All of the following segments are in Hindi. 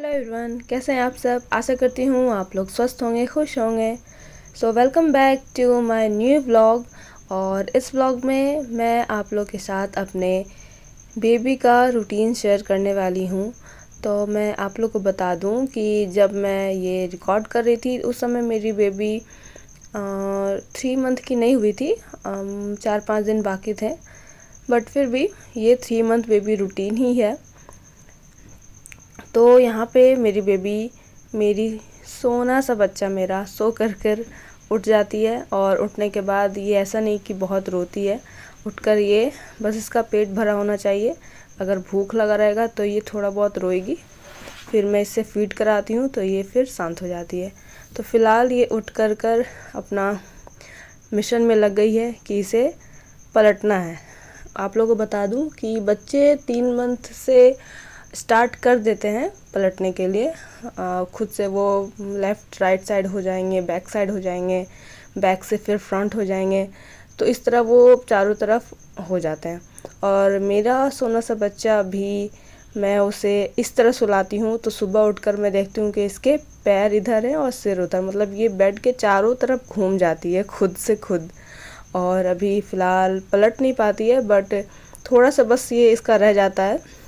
हेलो एवरीवन, कैसे हैं आप सब। आशा करती हूँ आप लोग स्वस्थ होंगे, खुश होंगे। So welcome back to my new vlog. और इस व्लॉग में मैं आप लोग के साथ अपने बेबी का रूटीन शेयर करने वाली हूँ। तो मैं आप लोग को बता दूँ कि जब मैं ये रिकॉर्ड कर रही थी उस समय मेरी बेबी 3 मंथ की नहीं हुई थी, 4-5 दिन बाकी थे। बट फिर भी ये 3 मंथ बेबी रूटीन ही है। तो यहाँ पे मेरी बेबी, मेरी सोना सा बच्चा मेरा सो कर उठ जाती है। और उठने के बाद ये ऐसा नहीं कि बहुत रोती है, उठकर ये बस इसका पेट भरा होना चाहिए। अगर भूख लगा रहेगा तो ये थोड़ा बहुत रोएगी, फिर मैं इससे फीड कराती हूँ तो ये फिर शांत हो जाती है। तो फ़िलहाल ये उठ कर अपना मिशन में लग गई है कि इसे पलटना है। आप लोगों को बता दूं कि बच्चे 3 मंथ से स्टार्ट कर देते हैं पलटने के लिए। खुद से वो लेफ़्ट राइट साइड हो जाएंगे, बैक साइड हो जाएंगे, बैक से फिर फ्रंट हो जाएंगे। तो इस तरह वो चारों तरफ हो जाते हैं। और मेरा सोना सा बच्चा भी, मैं उसे इस तरह सुलाती हूँ तो सुबह उठकर मैं देखती हूँ कि इसके पैर इधर हैं और सिर उधर, मतलब ये बेड के चारों तरफ घूम जाती है खुद से खुद। और अभी फ़िलहाल पलट नहीं पाती है, बट थोड़ा सा बस ये इसका रह जाता है।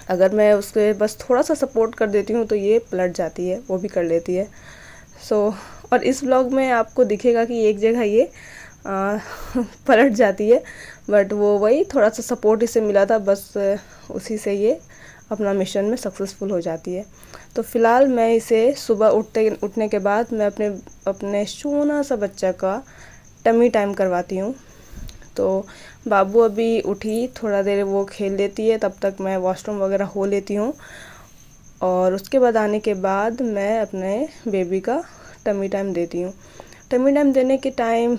अगर मैं उसके बस थोड़ा सा सपोर्ट कर देती हूँ तो ये पलट जाती है, वो भी कर लेती है। और इस व्लॉग में आपको दिखेगा कि एक जगह ये पलट जाती है, बट वो वही थोड़ा सा सपोर्ट इसे मिला था, बस उसी से ये अपना मिशन में सक्सेसफुल हो जाती है। तो फ़िलहाल मैं इसे सुबह उठने के बाद मैं अपने सोना सा बच्चा का टमी टाइम करवाती हूँ। तो बाबू अभी उठी, थोड़ा देर वो खेल लेती है, तब तक मैं वॉशरूम वगैरह हो लेती हूँ। और उसके बाद आने के बाद मैं अपने बेबी का टमी टाइम देती हूँ। टमी टाइम देने के टाइम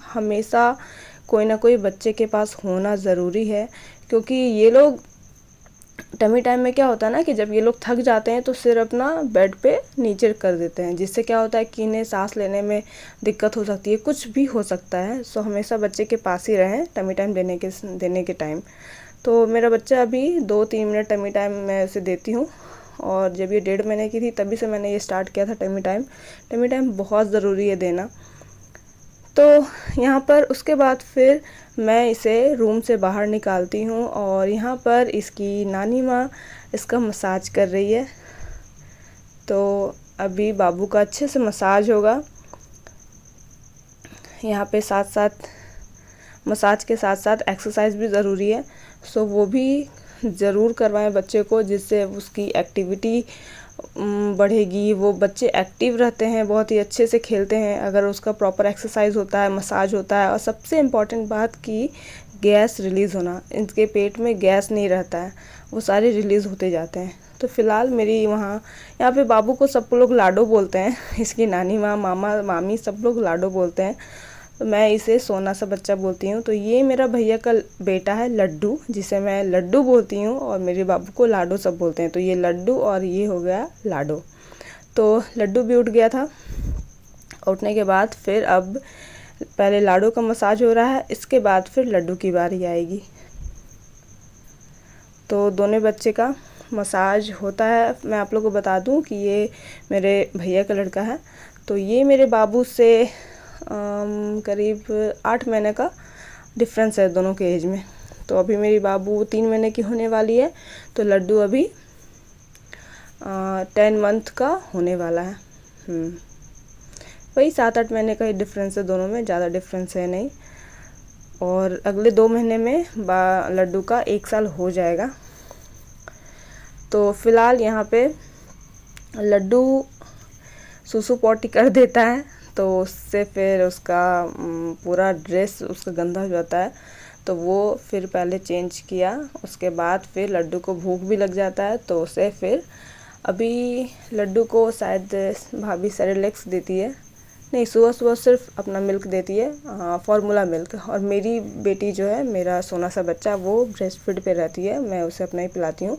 हमेशा कोई ना कोई बच्चे के पास होना ज़रूरी है, क्योंकि ये लोग टमी टाइम में क्या होता है ना कि जब ये लोग थक जाते हैं तो सिर अपना बेड पे नीचे कर देते हैं, जिससे क्या होता है कि इन्हें सांस लेने में दिक्कत हो सकती है, कुछ भी हो सकता है। सो हमेशा बच्चे के पास ही रहें टमी टाइम देने के टाइम। तो मेरा बच्चा अभी 2-3 मिनट टमी टाइम मैं उसे देती हूँ। और जब ये 1.5 महीने की थी तभी से मैंने ये स्टार्ट किया था टमी टाइम। टमी टाइम बहुत ज़रूरी है देना। तो यहाँ पर उसके बाद फिर मैं इसे रूम से बाहर निकालती हूँ और यहाँ पर इसकी नानी माँ इसका मसाज कर रही है। तो अभी बाबू का अच्छे से मसाज होगा। यहाँ पे साथ साथ मसाज के साथ साथ एक्सरसाइज भी ज़रूरी है। सो वो भी ज़रूर करवाएं बच्चे को, जिससे उसकी एक्टिविटी बढ़ेगी। वो बच्चे एक्टिव रहते हैं, बहुत ही अच्छे से खेलते हैं अगर उसका प्रॉपर एक्सरसाइज होता है, मसाज होता है। और सबसे इम्पॉर्टेंट बात कि गैस रिलीज़ होना, इनके पेट में गैस नहीं रहता है, वो सारे रिलीज़ होते जाते हैं। तो फ़िलहाल मेरी यहाँ पे बाबू को सब लोग लाडो बोलते हैं, इसकी नानी माँ, मामा, मामी सब लोग लाडो बोलते हैं। तो मैं इसे सोना सा बच्चा बोलती हूँ। तो ये मेरा भैया का बेटा है लड्डू, जिसे मैं लड्डू बोलती हूँ, और मेरे बाबू को लाडो सब बोलते हैं। तो ये लड्डू और ये हो गया लाडो। तो लड्डू भी उठ गया था। उठने के बाद फिर अब पहले लाडो का मसाज हो रहा है, इसके बाद फिर लड्डू की बारी आएगी। तो दोनों बच्चे का मसाज होता है। मैं आप लोगों को बता दूं कि ये मेरे भैया का लड़का है। तो ये मेरे बाबू से करीब 8 महीने का डिफरेंस है दोनों के एज में। तो अभी मेरी बाबू 3 महीने की होने वाली है, तो लड्डू अभी 10 मंथ का होने वाला है। वही 7-8 महीने का ही डिफरेंस है दोनों में, ज़्यादा डिफरेंस है नहीं। और अगले 2 महीने में लड्डू का 1 साल हो जाएगा। तो फ़िलहाल यहाँ पे लड्डू सुसु पॉटी कर देता है, तो उससे फिर उसका पूरा ड्रेस उसका गंदा हो जाता है। तो वो फिर पहले चेंज किया, उसके बाद फिर लड्डू को भूख भी लग जाता है, तो उसे फिर अभी लड्डू को शायद भाभी सेरेलैक्स देती है, नहीं, सुबह सुबह सिर्फ अपना मिल्क देती है, फार्मूला मिल्क। और मेरी बेटी जो है, मेरा सोना सा बच्चा, वो ब्रेस्ट फीड पे रहती है, मैं उसे अपना ही पिलाती हूँ।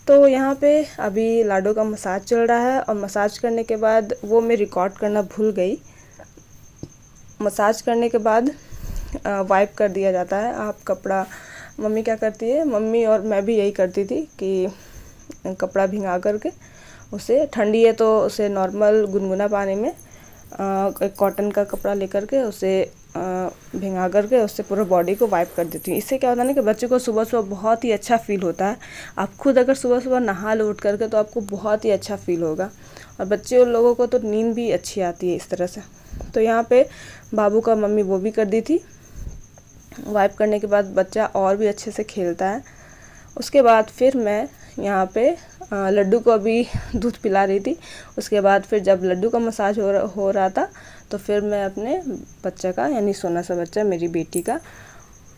तो यहाँ पे अभी लाडो का मसाज चल रहा है, और मसाज करने के बाद वो मैं रिकॉर्ड करना भूल गई। मसाज करने के बाद वाइप कर दिया जाता है। आप कपड़ा, मम्मी क्या करती है, मम्मी और मैं भी यही करती थी कि कपड़ा भिंगा करके उसे, ठंडी है तो उसे नॉर्मल गुनगुना पानी में एक कॉटन का कपड़ा लेकर के उसे भिंगा करके उससे पूरा बॉडी को वाइप कर देती हूँ। इससे क्या होता है ना कि बच्चे को सुबह सुबह बहुत ही अच्छा फील होता है। आप खुद अगर सुबह सुबह नहा लो उठ करके तो आपको बहुत ही अच्छा फील होगा, और बच्चे और लोगों को तो नींद भी अच्छी आती है इस तरह से। तो यहाँ पे बाबू का मम्मी वो भी कर दी थी। वाइप करने के बाद बच्चा और भी अच्छे से खेलता है। उसके बाद फिर मैं यहाँ पे लड्डू को अभी दूध पिला रही थी। उसके बाद फिर जब लड्डू का मसाज हो रहा था तो फिर मैं अपने बच्चा का, यानी सोना सा बच्चा मेरी बेटी का,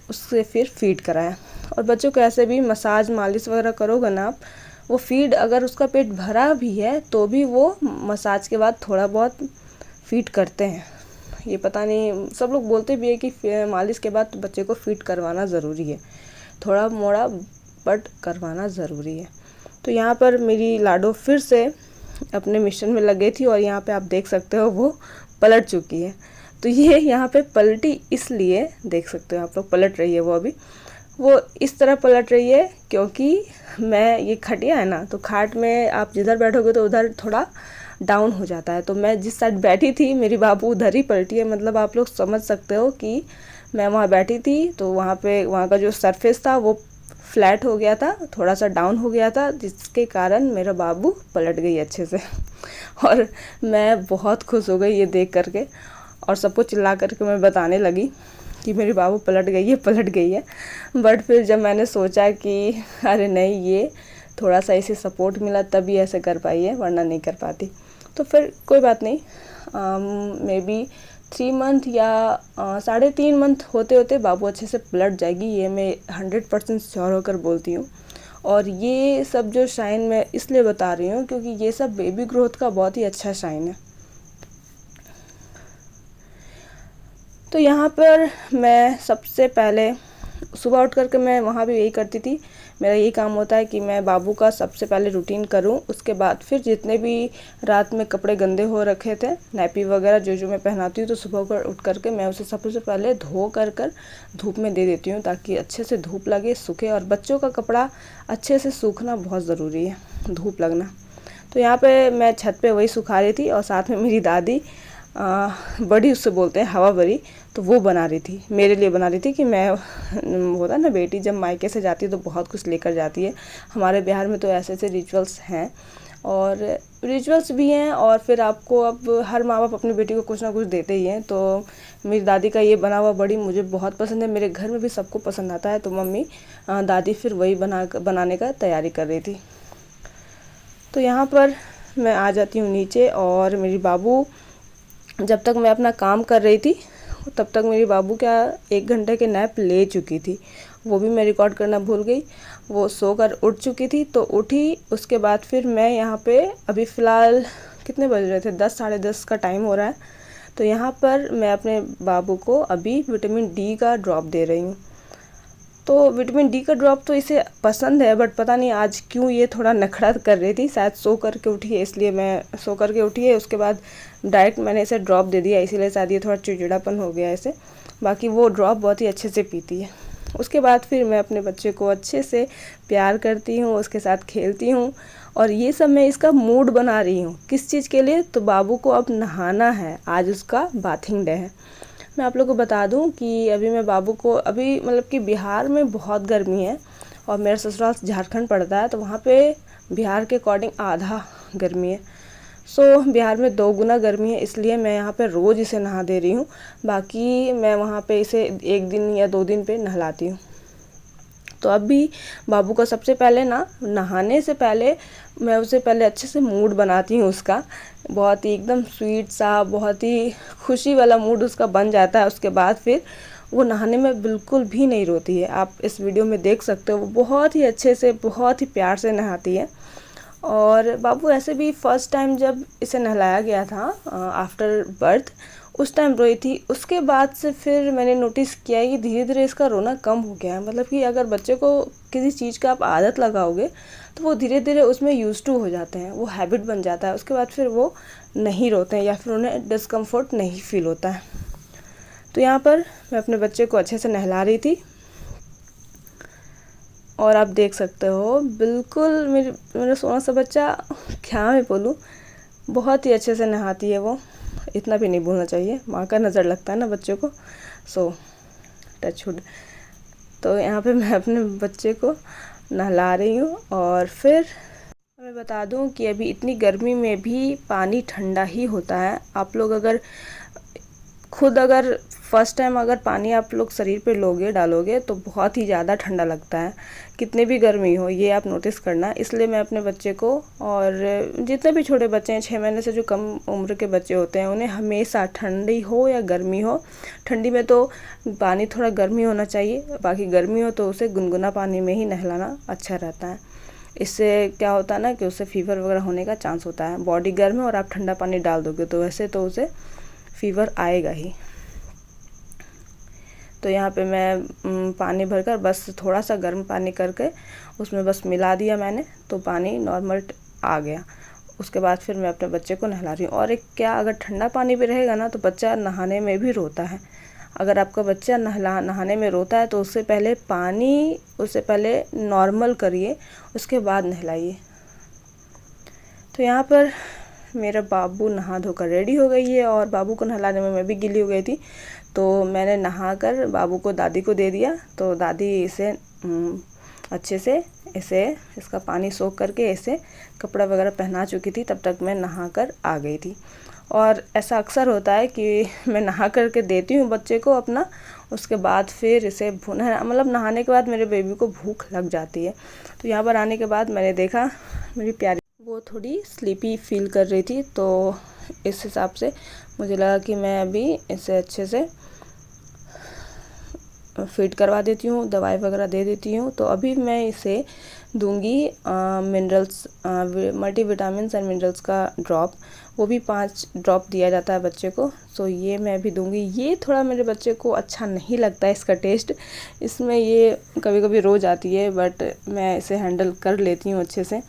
उससे फिर फीड कराया। और बच्चों को ऐसे भी मसाज मालिश वगैरह करोगे ना आप, वो फीड अगर उसका पेट भरा भी है तो भी वो मसाज के बाद थोड़ा बहुत फीड करते हैं। ये पता नहीं, सब लोग बोलते भी है कि मालिश के बाद बच्चे को फीड करवाना ज़रूरी है, थोड़ा मोड़ा बट करवाना ज़रूरी है। तो यहाँ पर मेरी लाडो फिर से अपने मिशन में लगे थी, और यहाँ पे आप देख सकते हो वो पलट चुकी है। तो ये यहाँ पे पलटी इसलिए, देख सकते हो आप लोग, पलट रही है वो इस तरह पलट रही है क्योंकि मैं, ये खटिया है ना, तो खाट में आप जिधर बैठोगे तो उधर थोड़ा डाउन हो जाता है। तो मैं जिस साइड बैठी थी मेरी बाबू उधर ही पलटी है। मतलब आप लोग समझ सकते हो कि मैं वहाँ बैठी थी तो वहाँ का जो सरफेस था वो फ्लैट हो गया था, थोड़ा सा डाउन हो गया था, जिसके कारण मेरा बाबू पलट गई अच्छे से। और मैं बहुत खुश हो गई ये देख करके, और सबको चिल्ला करके मैं बताने लगी कि मेरी बाबू पलट गई है। बट फिर जब मैंने सोचा कि अरे नहीं, ये थोड़ा सा इसे सपोर्ट मिला तभी ऐसे कर पाई है, वरना नहीं कर पाती। तो फिर कोई बात नहीं, मे बी 3 मंथ या 3.5 मंथ होते होते बाबू अच्छे से पलट जाएगी, ये मैं 100% श्योर होकर बोलती हूँ। और ये सब जो साइन मैं इसलिए बता रही हूँ क्योंकि ये सब बेबी ग्रोथ का बहुत ही अच्छा साइन है। तो यहाँ पर मैं सबसे पहले सुबह उठ करके मैं वहाँ भी यही करती थी। मेरा यही काम होता है कि मैं बाबू का सबसे पहले रूटीन करूँ, उसके बाद फिर जितने भी रात में कपड़े गंदे हो रखे थे, नैपी वगैरह जो मैं पहनाती हूँ, तो सुबह उठ करके मैं उसे सबसे पहले धो कर धूप में दे देती हूँ ताकि अच्छे से धूप लगे, सूखे। और बच्चों का कपड़ा अच्छे से सूखना बहुत ज़रूरी है, धूप लगना। तो यहाँ पर मैं छत पर वही सुखा रही थी, और साथ में मेरी दादी बड़ी, उससे बोलते हैं हवा बड़ी, तो वो बना रही थी, मेरे लिए बना रही थी कि मैं, होता है ना बेटी जब मायके से जाती है तो बहुत कुछ लेकर जाती है। हमारे बिहार में तो ऐसे ऐसे रिचुअल्स हैं, और रिचुअल्स भी हैं, और फिर आपको अब हर माँ बाप अपनी बेटी को कुछ ना कुछ देते ही हैं। तो मेरी दादी का ये बना हुआ बड़ी मुझे बहुत पसंद है, मेरे घर में भी सबको पसंद आता है। तो मम्मी, दादी फिर वही बनाने का तैयारी कर रही थी। तो यहाँ पर मैं आ जाती हूँ नीचे, और मेरी बाबू, जब तक मैं अपना काम कर रही थी तब तक मेरी बाबू क्या 1 घंटे के नैप ले चुकी थी, वो भी मैं रिकॉर्ड करना भूल गई। वो सोकर उठ चुकी थी, तो उठी। उसके बाद फिर मैं यहाँ पे, अभी फ़िलहाल कितने बज रहे थे, 10 साढ़े 10 का टाइम हो रहा है। तो यहाँ पर मैं अपने बाबू को अभी विटामिन डी का ड्रॉप दे रही हूँ। तो विटामिन डी का ड्रॉप तो इसे पसंद है, बट पता नहीं आज क्यों ये थोड़ा नखरा कर रही थी। शायद सो करके उठी है, इसलिए मैं सो करके उठी है, उसके बाद डायरेक्ट मैंने इसे ड्रॉप दे दिया, इसीलिए शायद ये थोड़ा चिड़चिड़ापन हो गया इसे। बाकी वो ड्रॉप बहुत ही अच्छे से पीती है। उसके बाद फिर मैं अपने बच्चे को अच्छे से प्यार करती हूँ, उसके साथ खेलती हूँ, और ये सब मैं इसका मूड बना रही हूँ। किस चीज़ के लिए? तो बाबू को अब नहाना है, आज उसका बाथिंग डे है। मैं आप लोगों को बता दूं कि अभी मैं बाबू को, अभी मतलब कि बिहार में बहुत गर्मी है, और मेरा ससुराल झारखंड पड़ता है, तो वहाँ पे बिहार के अकॉर्डिंग आधा गर्मी है। सो बिहार में 2 गुना गर्मी है, इसलिए मैं यहाँ पे रोज़ इसे नहा दे रही हूँ। बाकी मैं वहाँ पे इसे 1 दिन या 2 दिन पे नहलाती हूँ। तो अभी बाबू को सबसे पहले नहाने से पहले मैं उसे पहले अच्छे से मूड बनाती हूँ उसका, बहुत ही एकदम स्वीट सा, बहुत ही खुशी वाला मूड उसका बन जाता है। उसके बाद फिर वो नहाने में बिल्कुल भी नहीं रोती है, आप इस वीडियो में देख सकते हो। वो बहुत ही अच्छे से, बहुत ही प्यार से नहाती है। और बाबू ऐसे भी फर्स्ट टाइम जब इसे नहलाया गया था आफ्टर बर्थ, उस टाइम रोई थी। उसके बाद से फिर मैंने नोटिस किया कि धीरे धीरे इसका रोना कम हो गया है। मतलब कि अगर बच्चे को किसी चीज़ का आप आदत लगाओगे तो वो धीरे धीरे उसमें यूज टू हो जाते हैं, वो हैबिट बन जाता है। उसके बाद फिर वो नहीं रोते हैं, या फिर उन्हें डिस्कम्फर्ट नहीं फील होता है। तो यहाँ पर मैं अपने बच्चे को अच्छे से नहला रही थी, और आप देख सकते हो बिल्कुल मेरा सोना सा बच्चा, क्या मैं बोलूँ, बहुत ही अच्छे से नहाती है वो। इतना भी नहीं बोलना चाहिए, माँ का नज़र लगता है ना बच्चों को। सो टचवुड। तो यहाँ पे मैं अपने बच्चे को नहला रही हूँ। और फिर मैं बता दूँ कि अभी इतनी गर्मी में भी पानी ठंडा ही होता है। आप लोग अगर फर्स्ट टाइम अगर पानी आप लोग शरीर पे डालोगे तो बहुत ही ज़्यादा ठंडा लगता है, कितनी भी गर्मी हो, ये आप नोटिस करना। इसलिए मैं अपने बच्चे को, और जितने भी छोटे बच्चे हैं 6 महीने से जो कम उम्र के बच्चे होते हैं, उन्हें हमेशा ठंडी हो या गर्मी हो, ठंडी में तो पानी थोड़ा गर्मी होना चाहिए, बाकी गर्मी हो तो उसे गुनगुना पानी में ही नहलाना अच्छा रहता है। इससे क्या होता है ना कि उससे फीवर वगैरह होने का चांस होता है। बॉडी गर्म है और आप ठंडा पानी डाल दोगे तो वैसे तो उसे फीवर आएगा ही। तो यहाँ पे मैं पानी भरकर बस थोड़ा सा गर्म पानी करके उसमें बस मिला दिया मैंने, तो पानी नॉर्मल आ गया। उसके बाद फिर मैं अपने बच्चे को नहला रही हूँ। और एक क्या, अगर ठंडा पानी भी रहेगा ना तो बच्चा नहाने में भी रोता है। अगर आपका बच्चा नहाने में रोता है तो उससे पहले नॉर्मल करिए, उसके बाद नहलाइए। तो यहाँ पर मेरा बाबू नहा धोकर रेडी हो गई है, और बाबू को नहलाने में मैं भी गिली हो गई थी। तो मैंने नहाकर बाबू को दादी को दे दिया। तो दादी इसे अच्छे से इसका पानी सोख करके इसे कपड़ा वगैरह पहना चुकी थी, तब तक मैं नहाकर आ गई थी। और ऐसा अक्सर होता है कि मैं नहा करके देती हूँ बच्चे को अपना, उसके बाद फिर इसे नहाने के बाद मेरे बेबी को भूख लग जाती है। तो यहाँ पर आने के बाद मैंने देखा मेरी प्यारी वो थोड़ी स्लीपी फील कर रही थी, तो इस हिसाब से मुझे लगा कि मैं अभी इसे अच्छे से फीड करवा देती हूँ, दवाई वगैरह दे देती हूँ। तो अभी मैं इसे दूंगी मिनरल्स, मल्टीविटामिन्स एंड मिनरल्स का ड्रॉप, वो भी 5 ड्रॉप दिया जाता है बच्चे को। सो ये मैं अभी दूंगी। ये थोड़ा मेरे बच्चे को अच्छा नहीं लगता है इसका टेस्ट, इसमें ये कभी कभी रो जाती है, बट मैं इसे हैंडल कर लेती हूँ अच्छे से।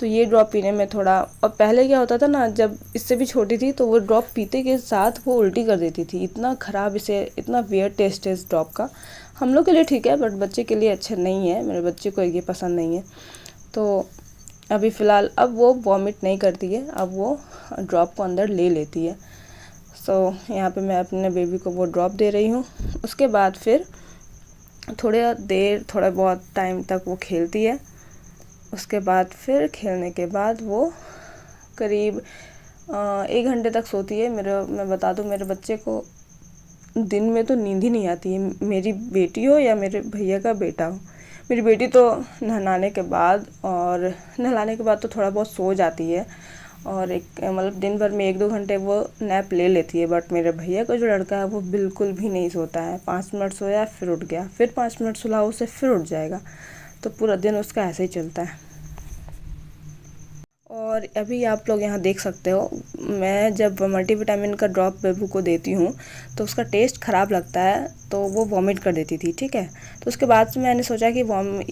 तो ये ड्रॉप पीने में थोड़ा, और पहले क्या होता था ना, जब इससे भी छोटी थी तो वो ड्रॉप पीते के साथ वो उल्टी कर देती थी। इतना ख़राब, इतना वियर्ड टेस्ट है इस ड्रॉप का। हम लोग के लिए ठीक है बट बच्चे के लिए अच्छा नहीं है, मेरे बच्चे को ये पसंद नहीं है। तो अभी फ़िलहाल अब वो वॉमिट नहीं करती है, अब वो ड्रॉप को अंदर ले लेती है। सो यहाँ पे मैं अपने बेबी को वो ड्रॉप दे रही हूँ। उसके बाद फिर थोड़ा बहुत टाइम तक वो खेलती है। उसके बाद फिर खेलने के बाद वो करीब 1 घंटे तक सोती है। मैं बता दूँ, मेरे बच्चे को दिन में तो नींद ही नहीं आती है, मेरी बेटी हो या मेरे भैया का बेटा हो। मेरी बेटी तो नहलाने के बाद तो थोड़ा बहुत सो जाती है, और दिन भर में 1-2 घंटे वो नैप ले लेती है। बट मेरे भैया का जो लड़का है वो बिल्कुल भी नहीं सोता है। 5 मिनट सोया फिर उठ गया, फिर 5 मिनट सुलाओ उसे फिर उठ जाएगा। तो पूरा दिन उसका ऐसे ही चलता है। और अभी आप लोग यहाँ देख सकते हो, मैं जब मल्टीविटामिन का ड्रॉप बेबू को देती हूँ तो उसका टेस्ट ख़राब लगता है, तो वो वॉमिट कर देती थी, ठीक है। तो उसके बाद से मैंने सोचा कि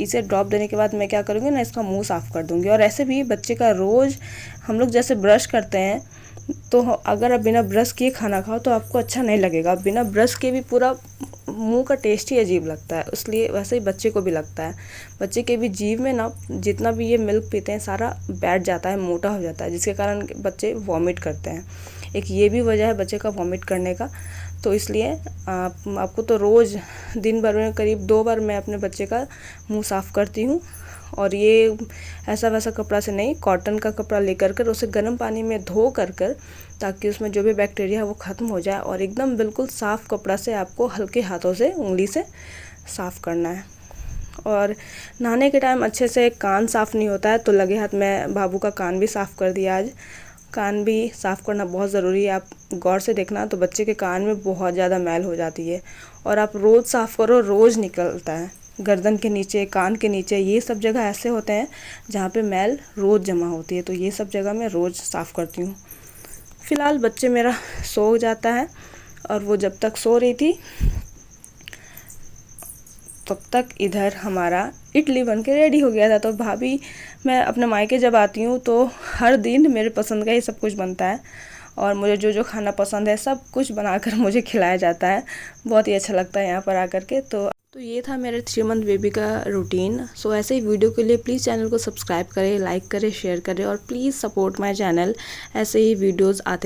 इसे ड्रॉप देने के बाद मैं क्या करूँगी ना, इसका मुंह साफ़ कर दूँगी। और ऐसे भी बच्चे का रोज़ हम लोग जैसे ब्रश करते हैं, तो अगर आप बिना ब्रश किए खाना खाओ तो आपको अच्छा नहीं लगेगा। बिना ब्रश के भी पूरा मुंह का टेस्ट ही अजीब लगता है, इसलिए वैसे ही बच्चे को भी लगता है। बच्चे के भी जीभ में ना जितना भी ये मिल्क पीते हैं सारा बैठ जाता है, मोटा हो जाता है, जिसके कारण बच्चे वॉमिट करते हैं। एक ये भी वजह है बच्चे का वॉमिट करने का। तो इसलिए आपको तो रोज़ दिन भर में करीब 2 बार मैं अपने बच्चे का मुँह साफ़ करती हूँ। और ये ऐसा वैसा कपड़ा से नहीं, कॉटन का कपड़ा लेकर उसे गर्म पानी में धो कर ताकि उसमें जो भी बैक्टीरिया है वो ख़त्म हो जाए। और एकदम बिल्कुल साफ़ कपड़ा से आपको हल्के हाथों से उंगली से साफ़ करना है। और नहाने के टाइम अच्छे से कान साफ़ नहीं होता है, तो लगे हाथ मैं बाबू का कान भी साफ़ कर दिया आज। कान भी साफ़ करना बहुत ज़रूरी है। आप गौर से देखना तो बच्चे के कान में बहुत ज़्यादा मैल हो जाती है, और आप रोज़ साफ़ करो, रोज़ निकलता है। गर्दन के नीचे, कान के नीचे, ये सब जगह ऐसे होते हैं जहाँ पे मैल रोज़ जमा होती है, तो ये सब जगह मैं रोज़ साफ़ करती हूँ। फ़िलहाल बच्चे मेरा सो जाता है, और वो जब तक सो रही थी तब तक इधर हमारा इडली बन के रेडी हो गया था। तो भाभी, मैं अपने मायके जब आती हूँ तो हर दिन मेरे पसंद का ही सब कुछ बनता है, और मुझे जो जो खाना पसंद है सब कुछ बनाकर मुझे खिलाया जाता है। बहुत ही अच्छा लगता है यहाँ पर आकर के। तो तो ये था मेरे 3 मंथ बेबी का रूटीन। सो ऐसे ही वीडियो के लिए प्लीज़ चैनल को सब्सक्राइब करें, लाइक करें, शेयर करें और प्लीज़ सपोर्ट माय चैनल। ऐसे ही वीडियोस आते